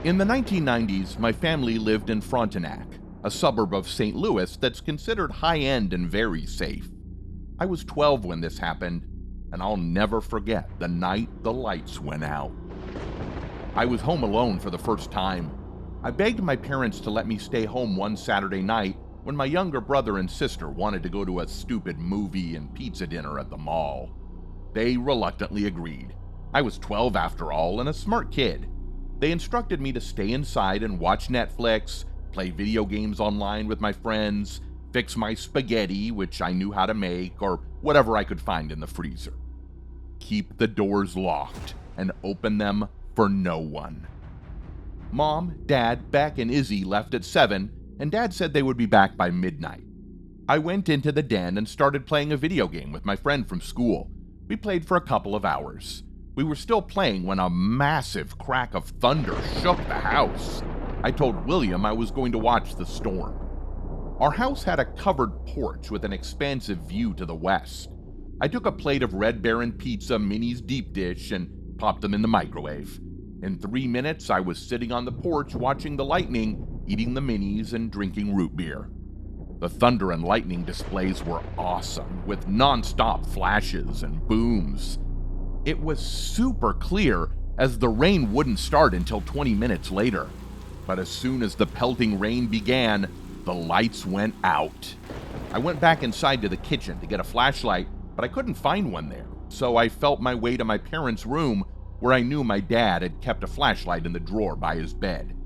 In the 1990s, my family lived in Frontenac, a suburb of St. Louis that's considered high-end and very safe. I was 12 when this happened, and I'll never forget the night the lights went out. I was home alone for the first time. I begged my parents to let me stay home one Saturday night when my younger brother and sister wanted to go to a stupid movie and pizza dinner at the mall. They reluctantly agreed. I was 12 after all, and a smart kid. They instructed me to stay inside and watch Netflix, play video games online with my friends, fix my spaghetti, which I knew how to make, or whatever I could find in the freezer. Keep the doors locked and open them for no one. Mom, Dad, Beck, and Izzy left at 7, and Dad said they would be back by midnight. I went into the den and started playing a video game with my friend from school. We played for a couple of hours. We were still playing when a massive crack of thunder shook the house. I told William I was going to watch the storm. Our house had a covered porch with an expansive view to the west. I took a plate of Red Baron pizza minis deep dish and popped them in the microwave. In 3 minutes, I was sitting on the porch watching the lightning, eating the minis, and drinking root beer. The thunder and lightning displays were awesome, with non-stop flashes and booms. It was super clear, as the rain wouldn't start until 20 minutes later. But as soon as the pelting rain began, the lights went out. I went back inside to the kitchen to get a flashlight, but I couldn't find one there, so I felt my way to my parents' room, where I knew my dad had kept a flashlight in the drawer by his bed.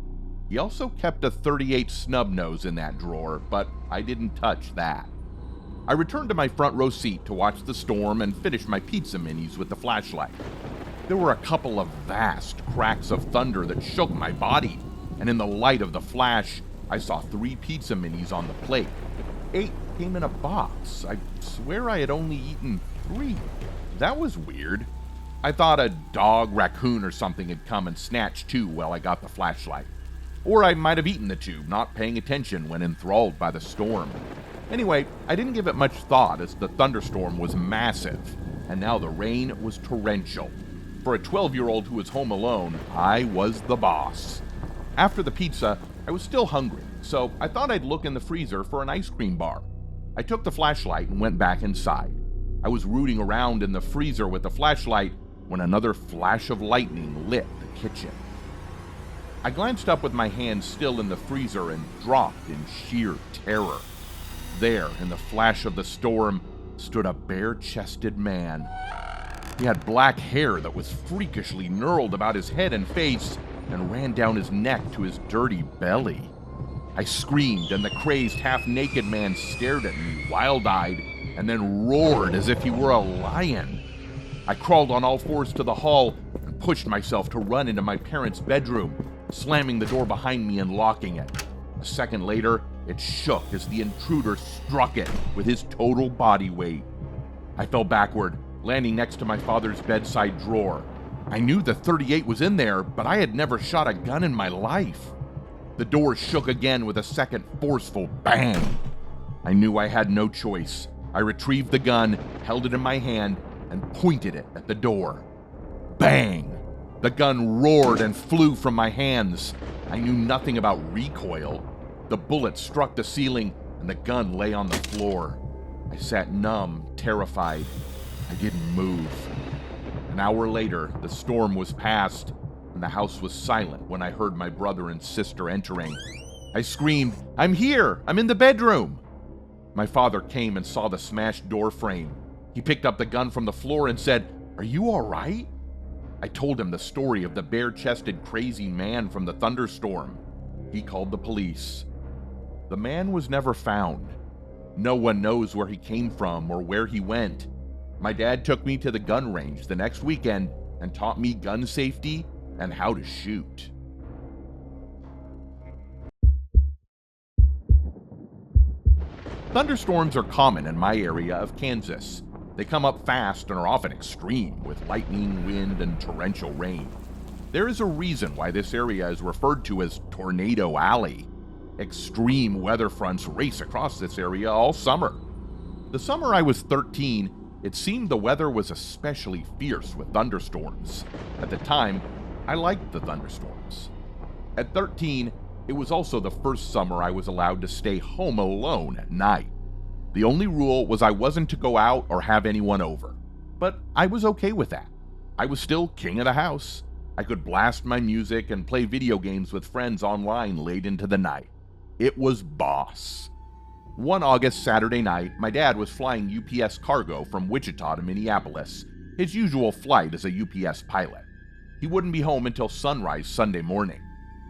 He also kept a .38 snub nose in that drawer, but I didn't touch that. I returned to my front row seat to watch the storm and finish my pizza minis with the flashlight. There were a couple of vast cracks of thunder that shook my body, and in the light of the flash, I saw 3 pizza minis on the plate. 8 came in a box. I swear I had only eaten 3. That was weird. I thought a dog, raccoon, or something had come and snatched 2 while I got the flashlight. Or I might have eaten the 2, not paying attention when enthralled by the storm. Anyway, I didn't give it much thought as the thunderstorm was massive, and now the rain was torrential. For a 12-year-old who was home alone, I was the boss. After the pizza, I was still hungry, so I thought I'd look in the freezer for an ice cream bar. I took the flashlight and went back inside. I was rooting around in the freezer with the flashlight when another flash of lightning lit the kitchen. I glanced up with my hands still in the freezer and dropped in sheer terror. There, in the flash of the storm, stood a bare-chested man. He had black hair that was freakishly knurled about his head and face and ran down his neck to his dirty belly. I screamed, and the crazed, half-naked man stared at me, wild-eyed, and then roared as if he were a lion. I crawled on all fours to the hall and pushed myself to run into my parents' bedroom, slamming the door behind me and locking it. A second later, it shook as the intruder struck it with his total body weight. I fell backward, landing next to my father's bedside drawer. I knew the .38 was in there, but I had never shot a gun in my life. The door shook again with a second forceful bang. I knew I had no choice. I retrieved the gun, held it in my hand, and pointed it at the door. Bang! The gun roared and flew from my hands. I knew nothing about recoil. The bullet struck the ceiling, and the gun lay on the floor. I sat numb, terrified. I didn't move. An hour later, the storm was past, and the house was silent when I heard my brother and sister entering. I screamed, "I'm here! I'm in the bedroom!" My father came and saw the smashed door frame. He picked up the gun from the floor and said, "Are you all right?" I told him the story of the bare-chested, crazy man from the thunderstorm. He called the police. The man was never found. No one knows where he came from or where he went. My dad took me to the gun range the next weekend and taught me gun safety and how to shoot. Thunderstorms are common in my area of Kansas. They come up fast and are often extreme, with lightning, wind, and torrential rain. There is a reason why this area is referred to as Tornado Alley. Extreme weather fronts race across this area all summer. The summer I was 13, it seemed the weather was especially fierce with thunderstorms. At the time, I liked the thunderstorms. At 13, it was also the first summer I was allowed to stay home alone at night. The only rule was I wasn't to go out or have anyone over. But I was okay with that. I was still king of the house. I could blast my music and play video games with friends online late into the night. It was boss. One August Saturday night, my dad was flying UPS cargo from Wichita to Minneapolis, his usual flight as a UPS pilot. He wouldn't be home until sunrise Sunday morning.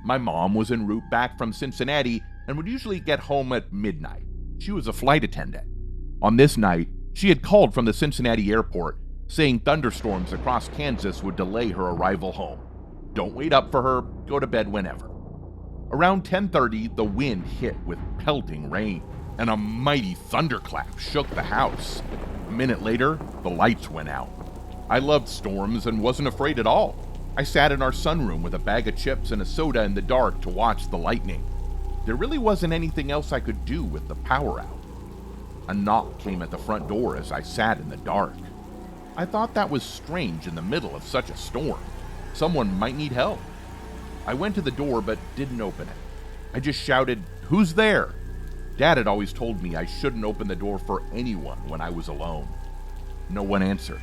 My mom was en route back from Cincinnati and would usually get home at midnight. She was a flight attendant. On this night, she had called from the Cincinnati airport, saying thunderstorms across Kansas would delay her arrival home. Don't wait up for her, go to bed whenever. Around 10:30, the wind hit with pelting rain, and a mighty thunderclap shook the house. A minute later, the lights went out. I loved storms and wasn't afraid at all. I sat in our sunroom with a bag of chips and a soda in the dark to watch the lightning. There really wasn't anything else I could do with the power out. A knock came at the front door as I sat in the dark. I thought that was strange in the middle of such a storm. Someone might need help. I went to the door but didn't open it. I just shouted, "Who's there?" Dad had always told me I shouldn't open the door for anyone when I was alone. No one answered.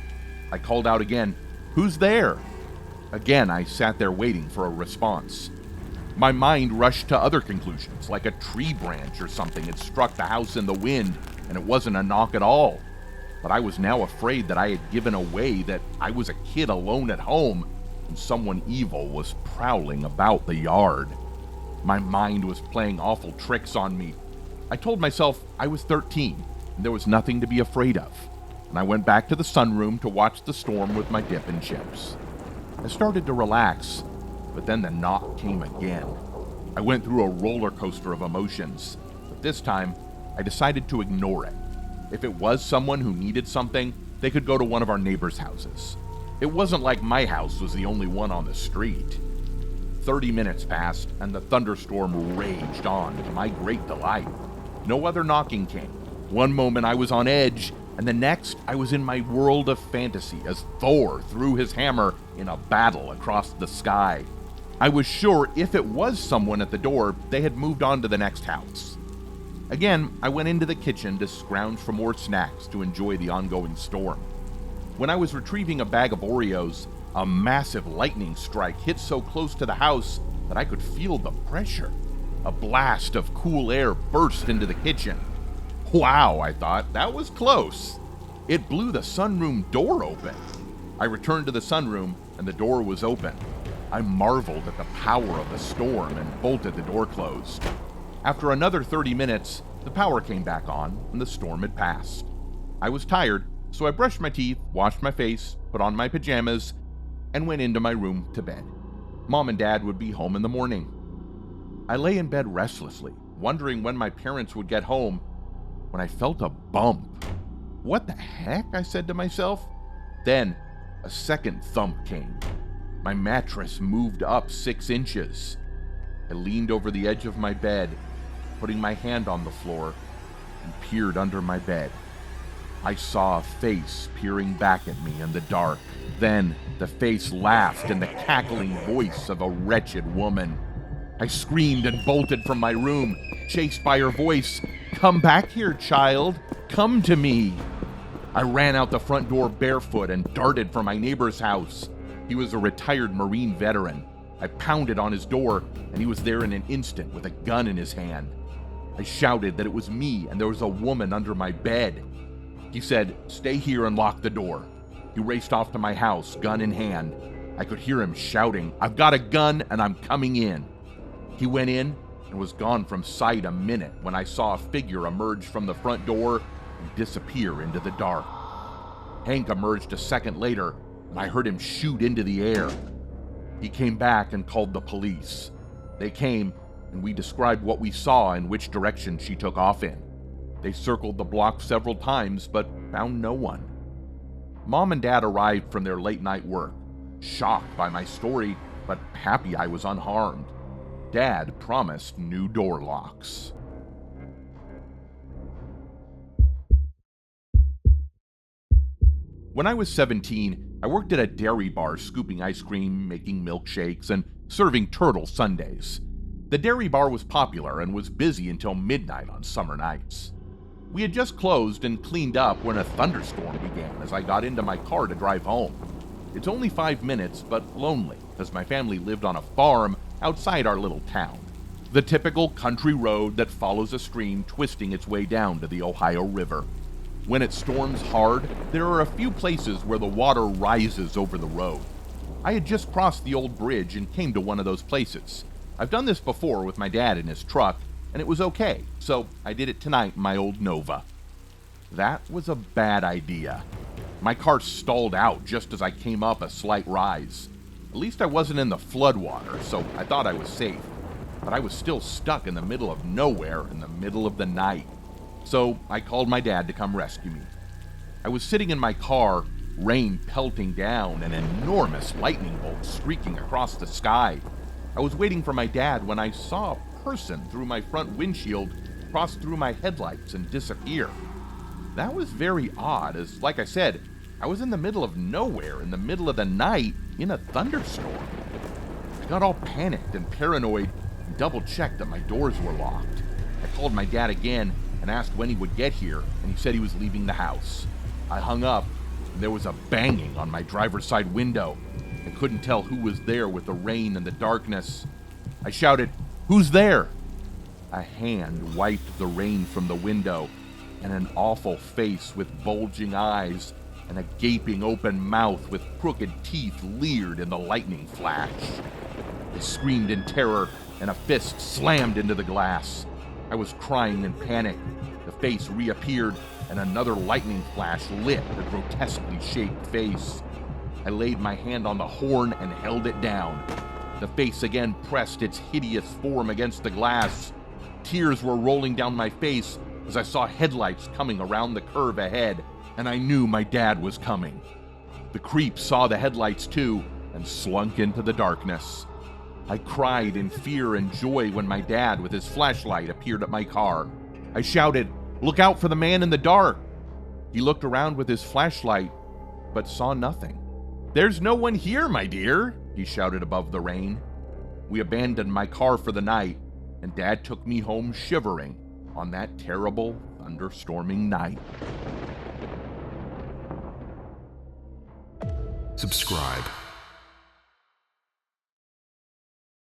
I called out again, "Who's there?" Again, I sat there waiting for a response. My mind rushed to other conclusions, like a tree branch or something had struck the house in the wind, and it wasn't a knock at all. But I was now afraid that I had given away that I was a kid alone at home, and someone evil was prowling about the yard. My mind was playing awful tricks on me. I told myself I was 13, and there was nothing to be afraid of, and I went back to the sunroom to watch the storm with my dip and chips. I started to relax, but then the knock came again. I went through a roller coaster of emotions, but this time I decided to ignore it. If it was someone who needed something, they could go to one of our neighbors' houses. It wasn't like my house was the only one on the street. 30 minutes passed, and the thunderstorm raged on to my great delight. No other knocking came. One moment I was on edge, and the next I was in my world of fantasy as Thor threw his hammer in a battle across the sky. I was sure if it was someone at the door, they had moved on to the next house. Again, I went into the kitchen to scrounge for more snacks to enjoy the ongoing storm. When I was retrieving a bag of Oreos, a massive lightning strike hit so close to the house that I could feel the pressure. A blast of cool air burst into the kitchen. Wow, I thought, that was close. It blew the sunroom door open. I returned to the sunroom, and the door was open. I marveled at the power of the storm and bolted the door closed. After another 30 minutes, the power came back on, and the storm had passed. I was tired, so I brushed my teeth, washed my face, put on my pajamas, and went into my room to bed. Mom and Dad would be home in the morning. I lay in bed restlessly, wondering when my parents would get home, when I felt a bump. What the heck? I said to myself. Then, a second thump came. My mattress moved up 6 inches. I leaned over the edge of my bed, putting my hand on the floor, and peered under my bed. I saw a face peering back at me in the dark. Then, the face laughed in the cackling voice of a wretched woman. I screamed and bolted from my room, chased by her voice. "Come back here, child. Come to me." I ran out the front door barefoot and darted for my neighbor's house. He was a retired Marine veteran. I pounded on his door, and he was there in an instant with a gun in his hand. I shouted that it was me and there was a woman under my bed. He said, "Stay here and lock the door." He raced off to my house, gun in hand. I could hear him shouting, "I've got a gun and I'm coming in." He went in and was gone from sight a minute when I saw a figure emerge from the front door and disappear into the dark. Hank emerged a second later, and I heard him shoot into the air. He came back and called the police. They came, and we described what we saw and which direction she took off in. They circled the block several times, but found no one. Mom and Dad arrived from their late-night work, shocked by my story, but happy I was unharmed. Dad promised new door locks. When I was 17, I worked at a dairy bar scooping ice cream, making milkshakes, and serving turtle sundaes. The dairy bar was popular and was busy until midnight on summer nights. We had just closed and cleaned up when a thunderstorm began as I got into my car to drive home. It's only 5 minutes, but lonely, as my family lived on a farm outside our little town. The typical country road that follows a stream twisting its way down to the Ohio River. When it storms hard, there are a few places where the water rises over the road. I had just crossed the old bridge and came to one of those places. I've done this before with my dad in his truck, and it was okay, so I did it tonight in my old Nova. That was a bad idea. My car stalled out just as I came up a slight rise. At least I wasn't in the floodwater, so I thought I was safe. But I was still stuck in the middle of nowhere in the middle of the night. So I called my dad to come rescue me. I was sitting in my car, rain pelting down and enormous lightning bolts streaking across the sky. I was waiting for my dad when I saw a person through my front windshield cross through my headlights and disappear. That was very odd, as, like I said, I was in the middle of nowhere in the middle of the night in a thunderstorm. I got all panicked and paranoid and double-checked that my doors were locked. I called my dad again and asked when he would get here, and he said he was leaving the house. I hung up, and there was a banging on my driver's side window. I couldn't tell who was there with the rain and the darkness. I shouted, "Who's there?" A hand wiped the rain from the window, and an awful face with bulging eyes and a gaping open mouth with crooked teeth leered in the lightning flash. I screamed in terror, and a fist slammed into the glass. I was crying in panic. The face reappeared, and another lightning flash lit the grotesquely shaped face. I laid my hand on the horn and held it down. The face again pressed its hideous form against the glass. Tears were rolling down my face as I saw headlights coming around the curve ahead, and I knew my dad was coming. The creep saw the headlights too and slunk into the darkness. I cried in fear and joy when my dad with his flashlight appeared at my car. I shouted, "Look out for the man in the dark!" He looked around with his flashlight, but saw nothing. "There's no one here, my dear," he shouted above the rain. We abandoned my car for the night, and Dad took me home shivering on that terrible thunderstorming night. Subscribe